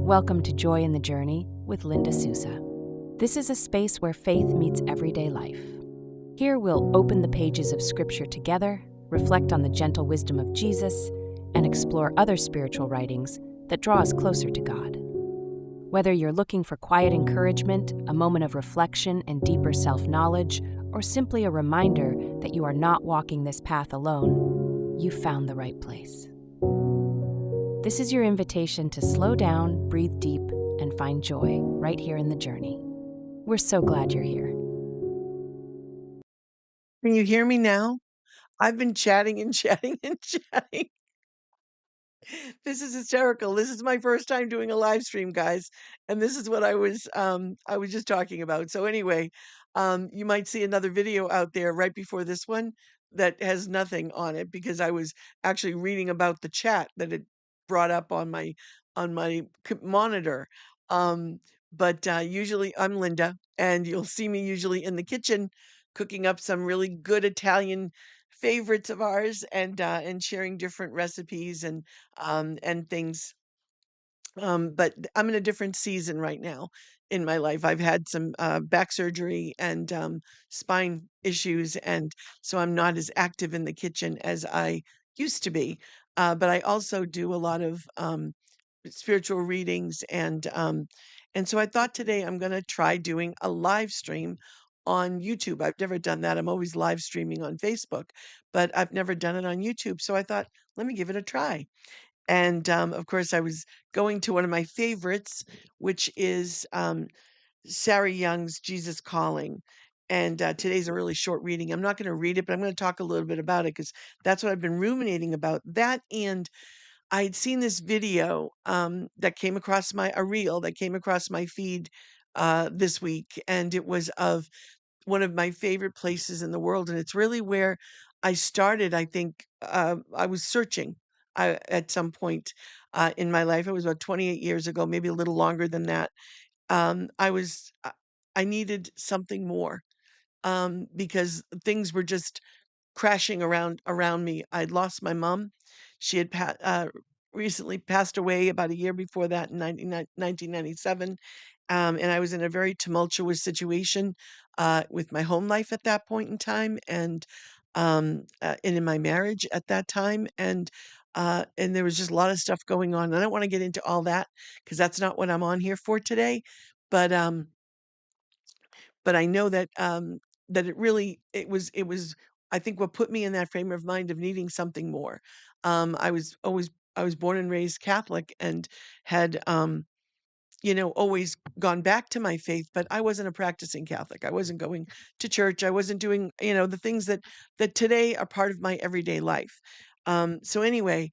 Welcome to Joy in the Journey with Linda Sousa. This is a space where faith meets everyday life. Here we'll open the pages of Scripture together, reflect on the gentle wisdom of Jesus, and explore other spiritual writings that draw us closer to God. Whether you're looking for quiet encouragement, a moment of reflection and deeper self-knowledge, or simply a reminder that you are not walking this path alone, you've found the right place. This is your invitation to slow down, breathe deep, and find joy right here in the journey. We're so glad you're here. Can you hear me now? I've been chatting and chatting and chatting. This is hysterical. This is my first time doing a live stream, guys, and this is what I was just talking about. So anyway, you might see another video out there right before this one that has nothing on it because I was actually reading about the chat that it brought up on my monitor. Um, but usually I'm Linda, and you'll see me usually in the kitchen cooking up some really good Italian favorites of ours and sharing different recipes and things. But I'm in a different season right now in my life. I've had some back surgery and spine issues, and so I'm not as active in the kitchen as I used to be. But I also do a lot of spiritual readings and so I thought today I'm going to try doing a live stream on YouTube. I've never done that. I'm always live streaming on Facebook, but I've never done it on YouTube. So I thought, let me give it a try. And of course, I was going to one of my favorites, which is Sarah Young's Jesus Calling. And today's a really short reading. I'm not going to read it, but I'm going to talk a little bit about it because that's what I've been ruminating about. That and I had seen this video that came across a reel that came across my feed this week, and it was of one of my favorite places in the world, and it's really where I started. I think I was searching at some point in my life. It was about 28 years ago, maybe a little longer than that. I needed something more because things were just crashing around me. I'd lost my mom. She had recently passed away about a year before that in 1997. And I was in a very tumultuous situation with my home life at that point in time and in my marriage at that time. And there was just a lot of stuff going on. I don't want to get into all that because that's not what I'm on here for today. But but I know that it was I think what put me in that frame of mind of needing something more. I was born and raised Catholic and had always gone back to my faith, but I wasn't a practicing Catholic. I wasn't going to church. I wasn't doing, the things that today are part of my everyday life. So anyway,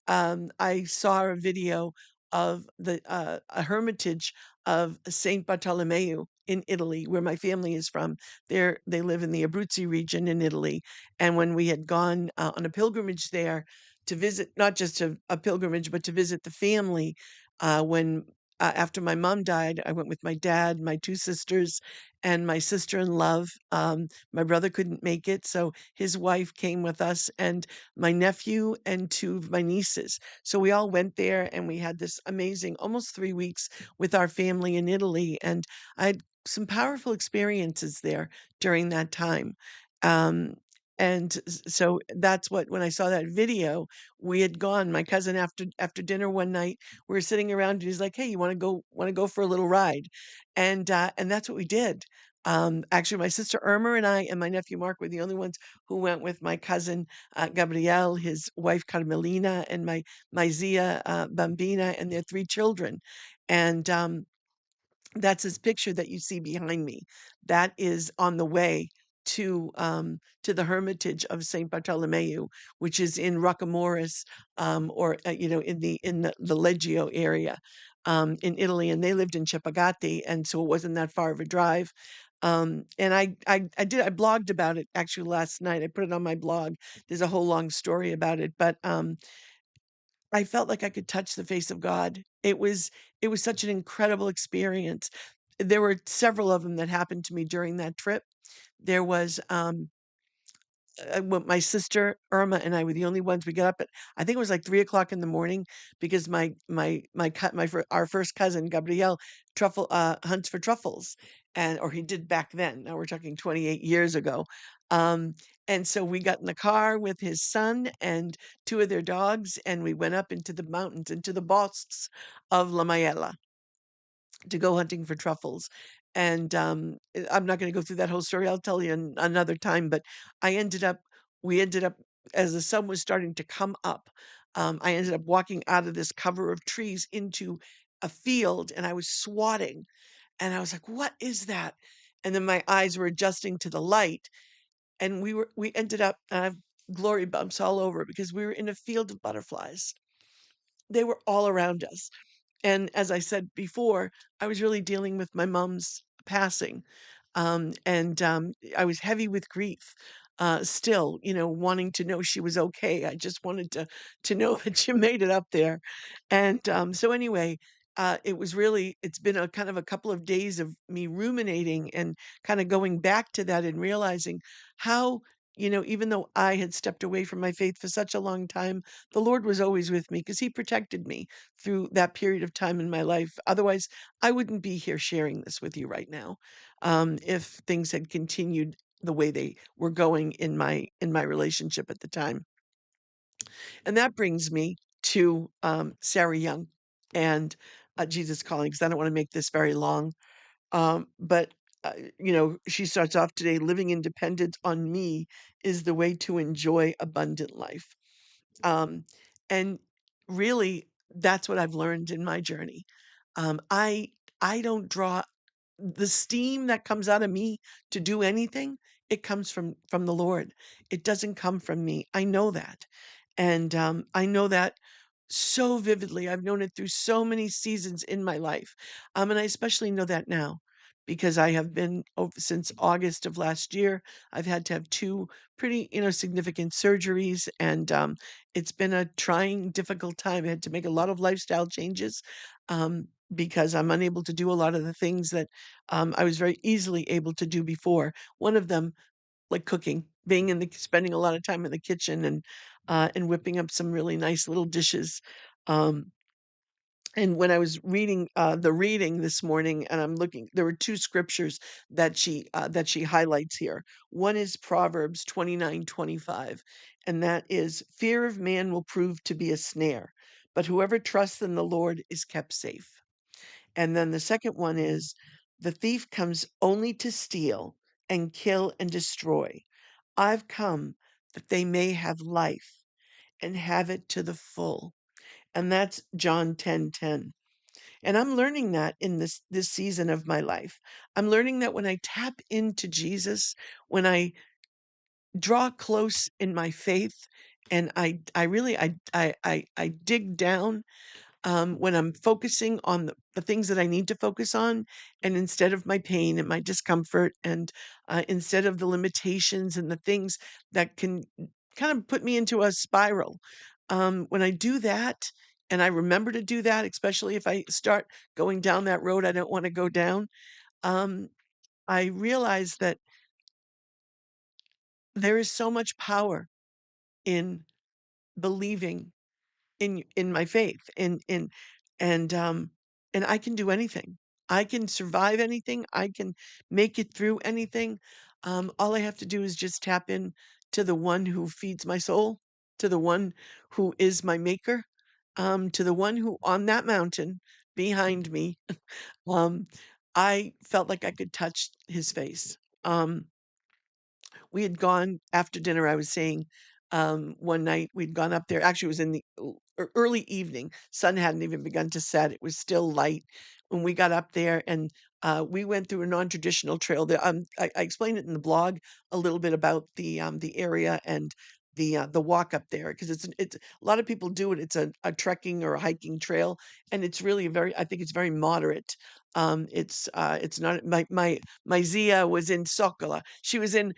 I saw a video of a hermitage of Saint Bartolomeo in Italy, where my family is from. They live in the Abruzzo region in Italy, and when we had gone on a pilgrimage there to visit, not just a pilgrimage, but to visit the family, when after my mom died, I went with my dad, my two sisters, and my sister in love. My brother couldn't make it, so his wife came with us, and my nephew and two of my nieces. So we all went there and we had this amazing almost 3 weeks with our family in Italy. And I had some powerful experiences there during that time. Um, so that's what, when I saw that video, we had gone. My cousin, after dinner one night, we were sitting around and he's like, "Hey, you want to go for a little ride?" And that's what we did. Actually, my sister Irma and I and my nephew Mark were the only ones who went with my cousin Gabrielle, his wife Carmelina, and my Zia Bambina, and their three children. And that's his picture that you see behind me. That is on the way to the Hermitage of Saint Bartolomeo, which is in Roccamoris, or in the Leggio area in Italy, and they lived in Ciepagatti, and so it wasn't that far of a drive. And I blogged about it actually last night. I put it on my blog. There's a whole long story about it, but I felt like I could touch the face of God. It was such an incredible experience. There were several of them that happened to me during that trip. There was Well, my sister Irma and I were the only ones. We got up at I think it was like 3 o'clock in the morning because our first cousin Gabriel truffle hunts for truffles, and or he did back then. Now we're talking 28 years ago. Um, and so we got in the car with his son and two of their dogs, and we went up into the mountains, into the bosques of La Mayella to go hunting for truffles. And I'm not going to go through that whole story. I'll tell you another time. But I ended up, we ended up, as the sun was starting to come up, I ended up walking out of this cover of trees into a field, and I was swatting. And I was like, what is that? And then my eyes were adjusting to the light. And we ended up, and I have glory bumps all over because we were in a field of butterflies. They were all around us. And as I said before, I was really dealing with my mom's passing. And I was heavy with grief, still, wanting to know she was okay. I just wanted to know that she made it up there. And so anyway, it's been a kind of a couple of days of me ruminating and kind of going back to that and realizing how, even though I had stepped away from my faith for such a long time, the Lord was always with me because He protected me through that period of time in my life. Otherwise, I wouldn't be here sharing this with you right now, if things had continued the way they were going in my relationship at the time. And that brings me to Sarah Young and Jesus Calling, because I don't want to make this very long. But she starts off today: living independent on me is the way to enjoy abundant life. Um, and really, that's what I've learned in my journey. Um, I I don't draw the steam that comes out of me to do anything. It comes from the Lord. It doesn't come from me. I know that, and I know that so vividly. I've known it through so many seasons in my life, and I especially know that now because I have been since August of last year. I've had to have two pretty, significant surgeries, and it's been a trying, difficult time. I had to make a lot of lifestyle changes because I'm unable to do a lot of the things that I was very easily able to do before. One of them, like cooking, being spending a lot of time in the kitchen and whipping up some really nice little dishes. Um, and when I was reading the reading this morning, and I'm looking, there were two scriptures that she highlights here. One is Proverbs 29:25, and that is, "Fear of man will prove to be a snare, but whoever trusts in the Lord is kept safe." And then the second one is, "The thief comes only to steal and kill and destroy. I've come that they may have life and have it to the full." And that's John 10:10. And I'm learning that in this season of my life. I'm learning that when I tap into Jesus, when I draw close in my faith, and I really I dig down, when I'm focusing on the things that I need to focus on, and instead of my pain and my discomfort, and instead of the limitations and the things that can kind of put me into a spiral. When I do that, and I remember to do that, especially if I start going down that road I don't want to go down, um, I realize that there is so much power in believing in my faith, and and I can do anything. I can survive anything. I can make it through anything. All I have to do is just tap in to the one who feeds my soul, to the one who is my maker, to the one who on that mountain behind me, um, I felt like I could touch his face. Um, we had gone after dinner, I was saying, one night we'd gone up there. Actually, it was in the early evening. Sun hadn't even begun to set. It was still light when we got up there, and we went through a non-traditional trail. I explained it in the blog a little bit about the area and the walk up there because it's a lot of people do it. It's a trekking or a hiking trail, and it's really a very I think it's very moderate. It's not my Zia was in Sokola. She was in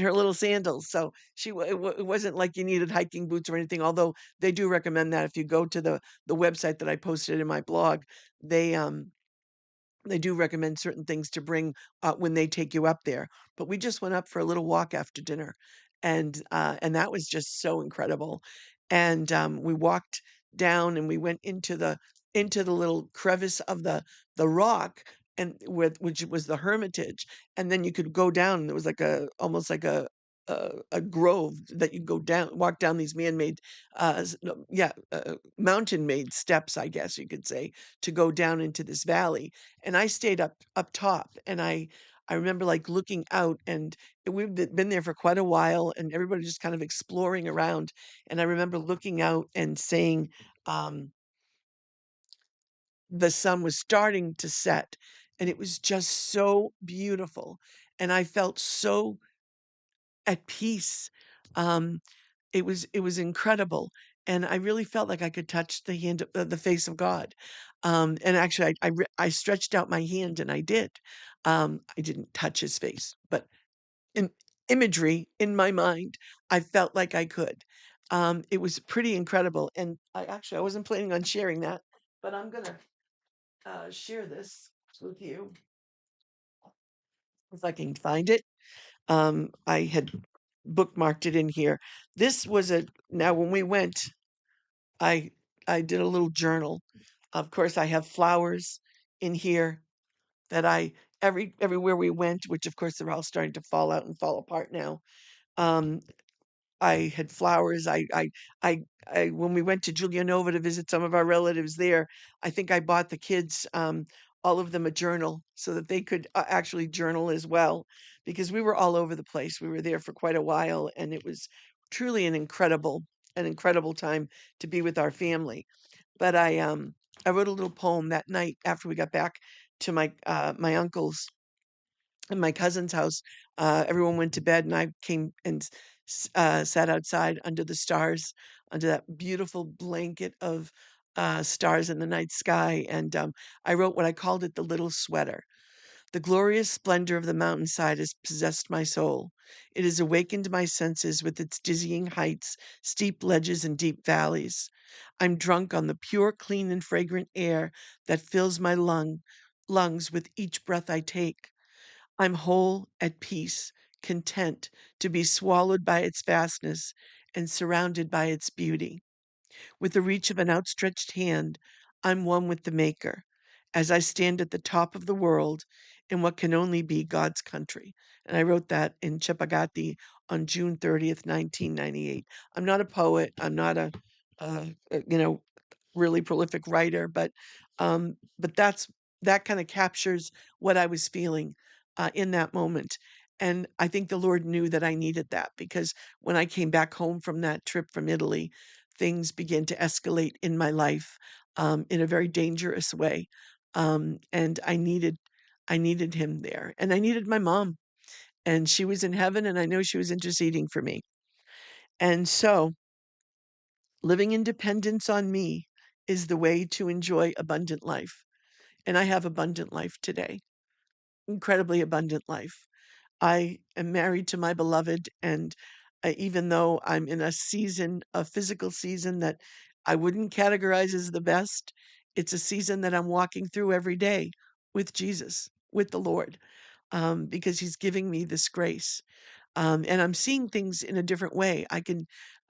her little sandals, so it wasn't like you needed hiking boots or anything. Although they do recommend that if you go to the website that I posted in my blog, they they do recommend certain things to bring when they take you up there. But we just went up for a little walk after dinner, and that was just so incredible. And we walked down and we went into the little crevice of the rock, and with which was the hermitage, and then you could go down. And there was like a almost like a grove that you go down, walk down these man-made, no, yeah, mountain-made steps, I guess you could say, to go down into this valley. And I stayed up top, and I remember like looking out, and we've been there for quite a while, and everybody just kind of exploring around. And I remember looking out and saying, um, the sun was starting to set, and it was just so beautiful. And I felt so at peace. Um, it was incredible, and I really felt like I could touch the face of God. And actually, I stretched out my hand, and I did. I didn't touch his face, but in imagery in my mind, I felt like I could. It was pretty incredible, and I wasn't planning on sharing that, but I'm gonna share this with you if I can find it. I had bookmarked it in here. This was a now when we went, I I did a little journal. Of course, I have flowers in here that I everywhere we went, which of course they're all starting to fall out and fall apart now. Um, I had flowers. I when we went to Giulianova to visit some of our relatives there, I think I bought the kids, all of them a journal so that they could actually journal as well, because we were all over the place. We were there for quite a while, and it was truly an incredible time to be with our family. But I wrote a little poem that night after we got back to my uncle's in my cousin's house. Everyone went to bed, and I came and sat outside under the stars, under that beautiful blanket of stars in the night sky. And I wrote what I called it the little sweater. The glorious splendor of the mountainside has possessed my soul. It has awakened my senses with its dizzying heights, steep ledges, and deep valleys. I'm drunk on the pure, clean, and fragrant air that fills my lungs with each breath I take. I'm whole, at peace, content to be swallowed by its vastness and surrounded by its beauty. With the reach of an outstretched hand, I'm one with the Maker as I stand at the top of the world in what can only be God's country. And I wrote that in Chepagati on June 30th, 1998. I'm not a poet. I'm not you know, really prolific writer, but that kind of captures what I was feeling in that moment. And I think the Lord knew that I needed that, because when I came back home from that trip from Italy, things began to escalate in my life in a very dangerous way. And I needed him there, and I needed my mom, and she was in heaven, and I know she was interceding for me. And so living in dependence on me is the way to enjoy abundant life. And I have abundant life today, incredibly abundant life. I am married to my beloved, and even though I'm in a physical season that I wouldn't categorize as the best, it's a season that I'm walking through every day with Jesus, with the Lord, because He's giving me this grace. And I'm seeing things in a different way.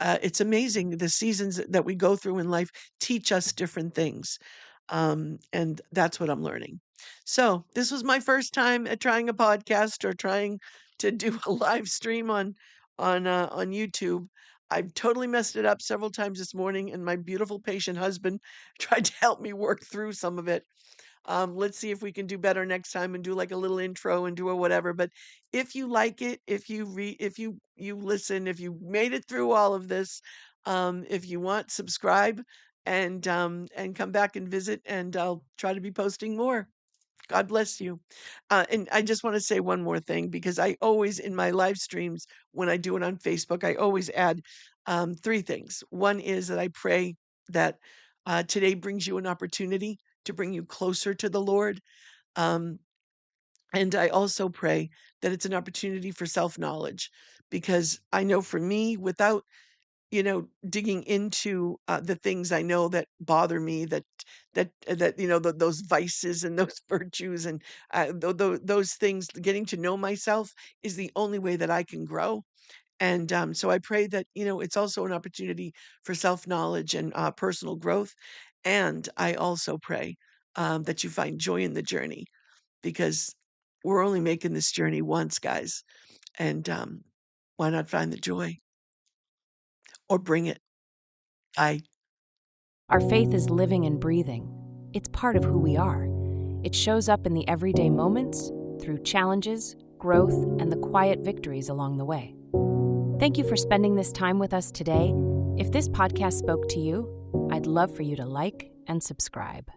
It's amazing the seasons that we go through in life teach us different things. And that's what I'm learning. So this was my first time at trying a podcast or trying to do a live stream on YouTube. I've totally messed it up several times this morning, and my beautiful patient husband tried to help me work through some of it. Let's see if we can do better next time and do like a little intro and do a whatever. But if you like it, if you listen, if you made it through all of this, if you want, subscribe and come back and visit, and I'll try to be posting more. God bless you. And I just want to say one more thing, because I always, in my live streams, when I do it on Facebook, I always add three things. One is that I pray that today brings you an opportunity to bring you closer to the Lord. Um, and I also pray that it's an opportunity for self knowledge, because I know for me, without digging into the things I know that bother me, that those vices and those virtues and those things, getting to know myself is the only way that I can grow. And so I pray that, it's also an opportunity for self-knowledge and personal growth. And I also pray that you find joy in the journey because we're only making this journey once, guys. And why not find the joy or bring it? I Our faith is living and breathing. It's part of who we are. It shows up in the everyday moments, through challenges, growth, and the quiet victories along the way. Thank you for spending this time with us today. If this podcast spoke to you, I'd love for you to like and subscribe.